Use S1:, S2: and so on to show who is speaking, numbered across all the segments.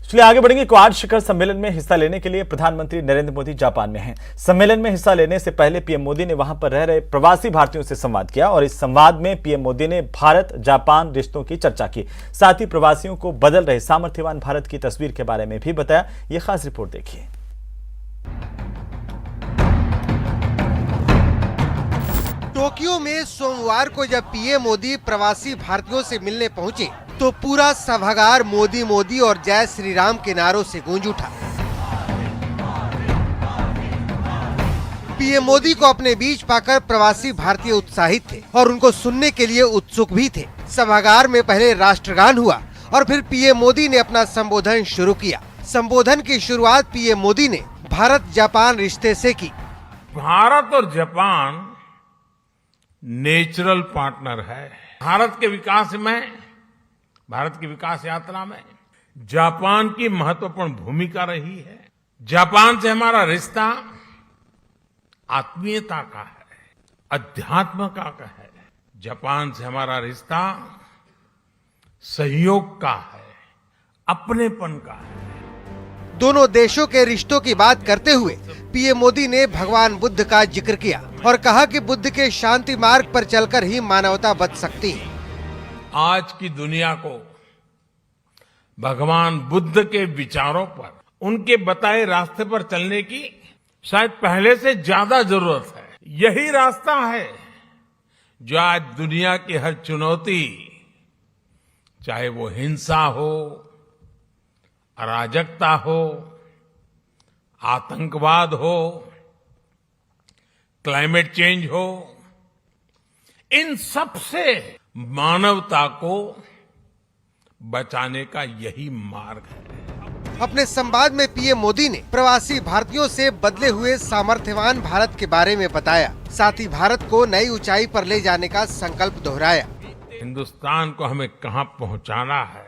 S1: चलिए आगे बढ़ेंगे। क्वाड शिखर सम्मेलन में हिस्सा लेने के लिए प्रधानमंत्री नरेंद्र मोदी जापान में हैं। सम्मेलन में हिस्सा लेने से पहले पीएम मोदी ने वहां पर रह रहे प्रवासी भारतीयों से संवाद किया और इस संवाद में पीएम मोदी ने भारत जापान रिश्तों की चर्चा की। साथ ही प्रवासियों को बदल रहे सामर्थ्यवान भारत की तस्वीर के बारे में भी बताया। यह खास रिपोर्ट देखिए।
S2: टोक्यो में सोमवार को जब पीएम मोदी प्रवासी भारतीयों से मिलने पहुंचे तो पूरा सभागार मोदी मोदी और जय श्री राम के नारों से गूंज उठा। पीएम मोदी को अपने बीच पाकर प्रवासी भारतीय उत्साहित थे और उनको सुनने के लिए उत्सुक भी थे। सभागार में पहले राष्ट्रगान हुआ और फिर पीएम मोदी ने अपना संबोधन शुरू किया। संबोधन की शुरुआत पीएम मोदी ने भारत जापान रिश्ते से की।
S3: भारत और जापान नेचुरल पार्टनर है। भारत की विकास यात्रा में जापान की महत्वपूर्ण भूमिका रही है। जापान से हमारा रिश्ता आत्मीयता का है, अध्यात्म का है। जापान से हमारा रिश्ता सहयोग का है, अपनेपन का है।
S2: दोनों देशों के रिश्तों की बात करते हुए पीएम मोदी ने भगवान बुद्ध का जिक्र किया और कहा कि बुद्ध के शांति मार्ग पर चलकर ही मानवता बच सकती है।
S3: आज की दुनिया को भगवान बुद्ध के विचारों पर, उनके बताए रास्ते पर चलने की शायद पहले से ज्यादा जरूरत है। यही रास्ता है जो आज दुनिया की हर चुनौती, चाहे वो हिंसा हो, अराजकता हो, आतंकवाद हो, क्लाइमेट चेंज हो, इन सब से मानवता को बचाने का यही मार्ग है।
S2: अपने संवाद में पीएम मोदी ने प्रवासी भारतीयों से बदले हुए सामर्थ्यवान भारत के बारे में बताया। साथ ही भारत को नई ऊंचाई पर ले जाने का संकल्प दोहराया।
S3: हिंदुस्तान को हमें कहां पहुंचाना है,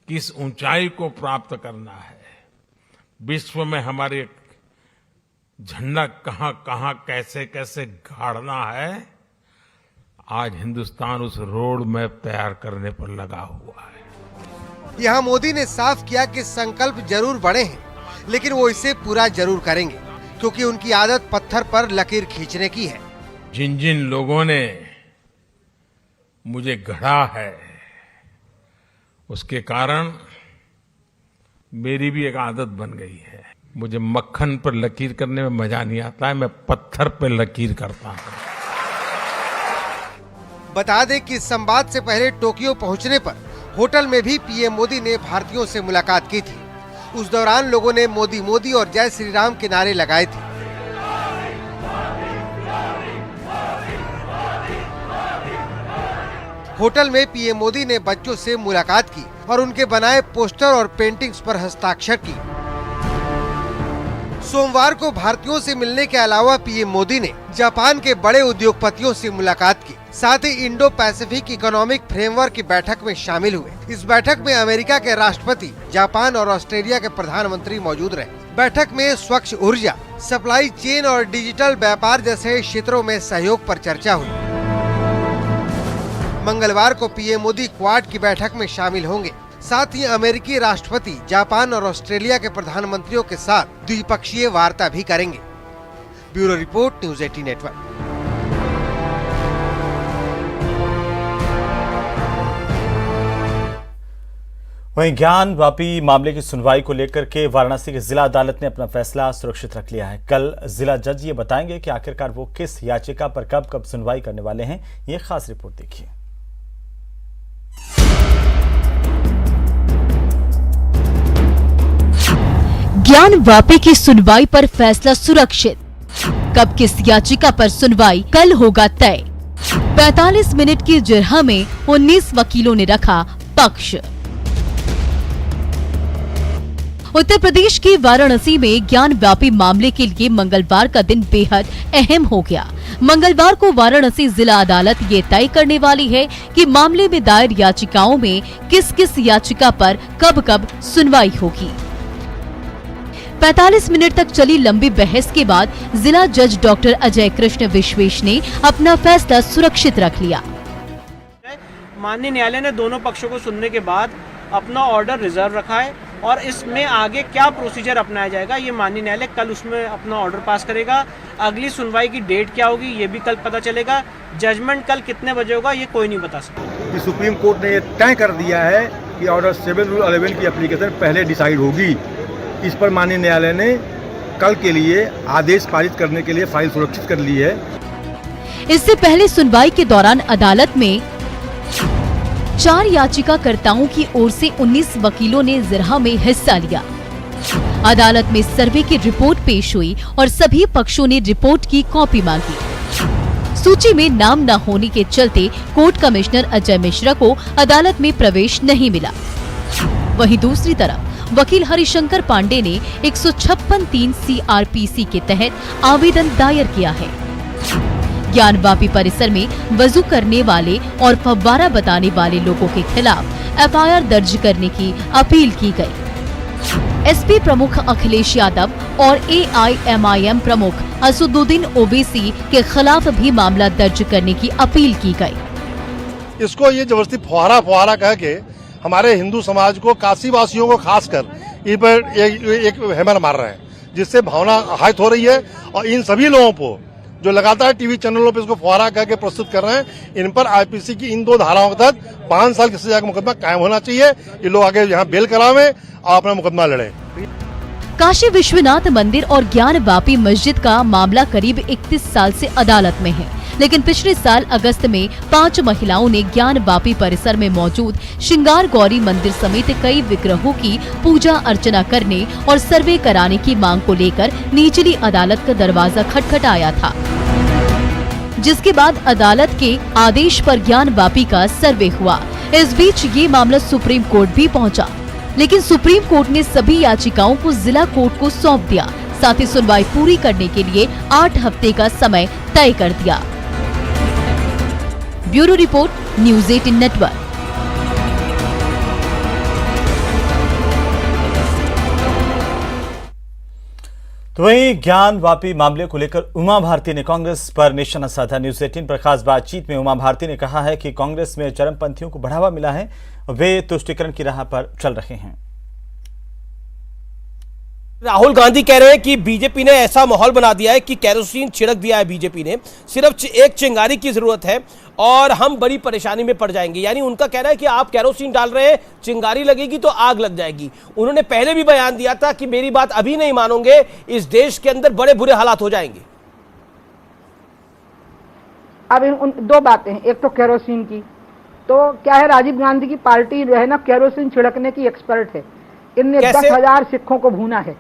S3: किस ऊंचाई को प्राप्त करना है, विश्व में हमारे झंडा कहां कहां कैसे कैसे गाड़ना है, आज हिंदुस्तान उस रोड मैप तैयार करने पर लगा हुआ है।
S2: यहाँ मोदी ने साफ किया कि संकल्प जरूर बड़े हैं, लेकिन वो इसे पूरा जरूर करेंगे, क्योंकि उनकी आदत पत्थर पर लकीर खींचने की है।
S3: जिन जिन लोगों ने मुझे गढ़ा है, उसके कारण मेरी भी एक आदत बन गई है। मुझे मक्खन पर लकीर करने में मजा नहीं आता है, मैं पत्थर पर लकीर करता हूं।
S2: बता दें कि संवाद से पहले टोक्यो पहुंचने पर होटल में भी पीएम मोदी ने भारतीयों से मुलाकात की थी। उस दौरान लोगों ने मोदी मोदी और जय श्री राम के नारे लगाए थे। होटल में पीएम मोदी ने बच्चों से मुलाकात की और उनके बनाए पोस्टर और पेंटिंग्स पर हस्ताक्षर की। सोमवार को भारतीयों से मिलने के अलावा पीएम मोदी ने जापान के बड़े उद्योगपतियों से मुलाकात की। साथ ही इंडो पैसिफिक इकोनॉमिक फ्रेमवर्क की बैठक में शामिल हुए। इस बैठक में अमेरिका के राष्ट्रपति, जापान और ऑस्ट्रेलिया के प्रधानमंत्री मौजूद रहे। बैठक में स्वच्छ ऊर्जा, सप्लाई चेन और डिजिटल व्यापार जैसे क्षेत्रों में सहयोग पर चर्चा हुई। मंगलवार को पीएम मोदी क्वाड की बैठक में शामिल होंगे। साथ ही अमेरिकी राष्ट्रपति, जापान और ऑस्ट्रेलिया के प्रधानमंत्रियों के साथ द्विपक्षीय वार्ता भी करेंगे। Bureau report, news 18 network.
S1: वहीं ज्ञान वापी मामले की सुनवाई को लेकर के वाराणसी की जिला अदालत ने अपना फैसला सुरक्षित रख लिया है। कल जिला जज ये बताएंगे कि आखिरकार वो किस याचिका पर कब कब सुनवाई करने वाले हैं। ये खास रिपोर्ट देखिए।
S4: ज्ञान वापी की सुनवाई पर फैसला सुरक्षित। कब किस याचिका पर सुनवाई, कल होगा तय। 45 मिनट की जिरह में 19 वकीलों ने रखा पक्ष। उत्तर प्रदेश के वाराणसी में ज्ञान व्यापी मामले के लिए मंगलवार का दिन बेहद अहम हो गया। मंगलवार को वाराणसी जिला अदालत ये तय करने वाली है कि मामले में दायर याचिकाओं में किस किस याचिका पर कब कब सुनवाई होगी। 45 मिनट तक चली लंबी बहस के बाद जिला जज डॉक्टर अजय कृष्ण विश्वेश ने अपना फैसला सुरक्षित रख लिया।
S5: माननीय न्यायालय ने दोनों पक्षों को सुनने के बाद अपना ऑर्डर रिजर्व रखा है और इसमें आगे क्या प्रोसीजर अपनाया जाएगा ये माननीय न्यायालय कल उसमें अपना ऑर्डर पास करेगा। अगली सुनवाई की डेट क्या होगी ये भी कल पता चलेगा। जजमेंट कल कितने बजे होगा ये कोई नहीं बता सकता।
S6: कि सुप्रीम कोर्ट ने ये तय कर दिया है कि ऑर्डर 7 रूल 11 की एप्लीकेशन पहले डिसाइड होगी। इस पर माननीय न्यायालय ने कल के लिए आदेश पारित करने के लिए फाइल सुरक्षित कर ली है।
S4: इससे पहले सुनवाई के दौरान अदालत में 4 याचिकाकर्ताओं की ओर से 19 वकीलों ने जिरहा में हिस्सा लिया। अदालत में सर्वे की रिपोर्ट पेश हुई और सभी पक्षों ने रिपोर्ट की कॉपी मांगी। सूची में नाम न होने के चलते कोर्ट कमिश्नर अजय मिश्रा को अदालत में प्रवेश नहीं मिला। वहीं दूसरी तरफ वकील हरिशंकर पांडे ने 156(3) CRPC के तहत आवेदन दायर किया है। ज्ञानवापी परिसर में वजू करने वाले और फव्वारा बताने वाले लोगों के खिलाफ FIR दर्ज करने की अपील की गई। SP प्रमुख अखिलेश यादव और AIMIM प्रमुख असदुद्दीन ओवैसी के खिलाफ भी मामला दर्ज करने की अपील की गई।
S7: इसको ये जबरदस्ती फुहारा कह के हमारे हिंदू समाज को, काशी वासियों को खासकर इन पर एक हैमर मार रहे हैं, जिससे भावना आहत हो रही है। और इन सभी लोगों को जो लगातार टीवी चैनलों पर इसको फुहारा कह के प्रस्तुत कर रहे हैं, इन पर IPC की इन 2 धाराओं के तहत 5 साल की सजा का मुकदमा कायम होना चाहिए। ये लोग आगे यहाँ बेल करावे और अपना मुकदमा लड़े।
S4: काशी विश्वनाथ मंदिर और ज्ञानवापी मस्जिद का मामला करीब 31 साल से अदालत में है, लेकिन पिछले साल अगस्त में 5 महिलाओं ने ज्ञानवापी परिसर में मौजूद श्रृंगार गौरी मंदिर समेत कई विग्रहों की पूजा अर्चना करने और सर्वे कराने की मांग को लेकर निचली अदालत का दरवाजा खटखटाया था, जिसके बाद अदालत के आदेश पर ज्ञानवापी का सर्वे हुआ। इस बीच ये मामला सुप्रीम कोर्ट भी पहुंचा, लेकिन सुप्रीम कोर्ट ने सभी याचिकाओं को जिला कोर्ट को सौंप दिया। साथ ही सुनवाई पूरी करने के लिए 8 हफ्ते का समय तय कर दिया। Bureau report, news 18 network.
S1: तो वहीं ज्ञानवापी मामले को लेकर उमा भारती ने कांग्रेस पर निशाना साधा। न्यूज़ 18 पर खास बातचीत में उमा भारती ने कहा है कि कांग्रेस में चरमपंथियों को बढ़ावा मिला है, वे तुष्टीकरण की राह पर चल रहे हैं।
S8: राहुल गांधी कह रहे हैं कि बीजेपी ने ऐसा माहौल बना दिया है कि केरोसिन छिड़क दिया है बीजेपी ने, सिर्फ एक चिंगारी की जरूरत है और हम बड़ी परेशानी में पड़ जाएंगे। यानी उनका कहना है कि आप केरोसिन डाल रहे हैं, चिंगारी लगेगी तो आग लग जाएगी। उन्होंने पहले भी बयान दिया था कि मेरी बात अभी नहीं मानोगे, इस देश के अंदर बड़े बुरे हालात हो जाएंगे।
S9: अब उन 2 बातें हैं, एक तो केरोसिन की, तो क्या है, राजीव गांधी की पार्टी जो है ना केरोसिन छिड़कने की एक्सपर्ट है। इनने 10,000 सिखों को भूना है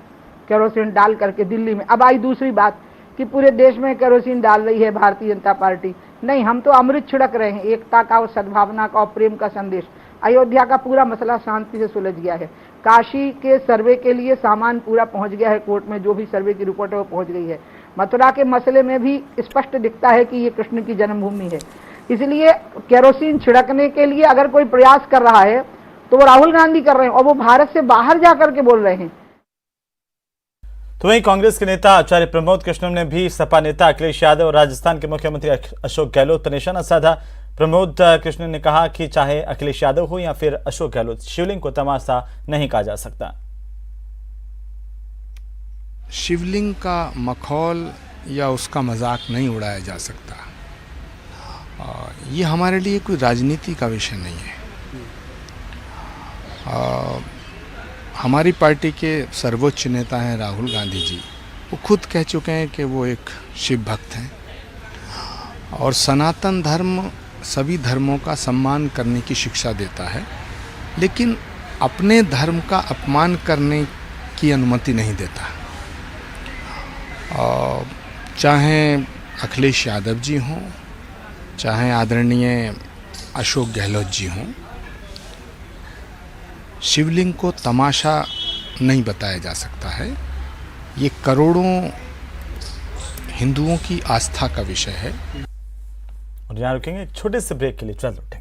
S9: केरोसिन डाल करके दिल्ली में। अब आई दूसरी बात कि पूरे देश में केरोसिन डाल रही है भारतीय जनता पार्टी। नहीं, हम तो अमृत छिड़क रहे हैं, एकता का और सद्भावना का और प्रेम का संदेश। अयोध्या का पूरा मसला शांति से सुलझ गया है। काशी के सर्वे के लिए सामान पूरा पहुंच गया है कोर्ट में, जो भी सर्वे की रिपोर्ट है वो पहुंच गई है। मथुरा के मसले में भी स्पष्ट दिखता है कि ये कृष्ण की जन्मभूमि है। इसलिए केरोसिन छिड़कने के लिए अगर कोई प्रयास कर रहा है तो वो राहुल गांधी कर रहे हैं और वो भारत से बाहर जाकर के बोल रहे हैं।
S1: तो वहीं कांग्रेस के नेता आचार्य प्रमोद कृष्णम ने भी सपा नेता अखिलेश यादव और राजस्थान के मुख्यमंत्री अशोक गहलोत पर निशाना साधा। प्रमोद कृष्णम ने कहा कि चाहे अखिलेश यादव हो या फिर अशोक गहलोत, शिवलिंग को तमाशा नहीं कहा जा सकता।
S10: शिवलिंग का मखौल या उसका मजाक नहीं उड़ाया जा सकता। ये हमारे लिए कोई राजनीति का विषय नहीं है। हमारी पार्टी के सर्वोच्च नेता हैं राहुल गांधी जी, वो खुद कह चुके हैं कि वो एक शिव भक्त हैं और सनातन धर्म सभी धर्मों का सम्मान करने की शिक्षा देता है, लेकिन अपने धर्म का अपमान करने की अनुमति नहीं देता। चाहे अखिलेश यादव जी हों, चाहे आदरणीय अशोक गहलोत जी हों, शिवलिंग को तमाशा नहीं बताया जा सकता है। ये करोड़ों हिंदुओं की आस्था का विषय है।
S1: और यहाँ रुकेंगे एक छोटे से ब्रेक के लिए, चल उठे।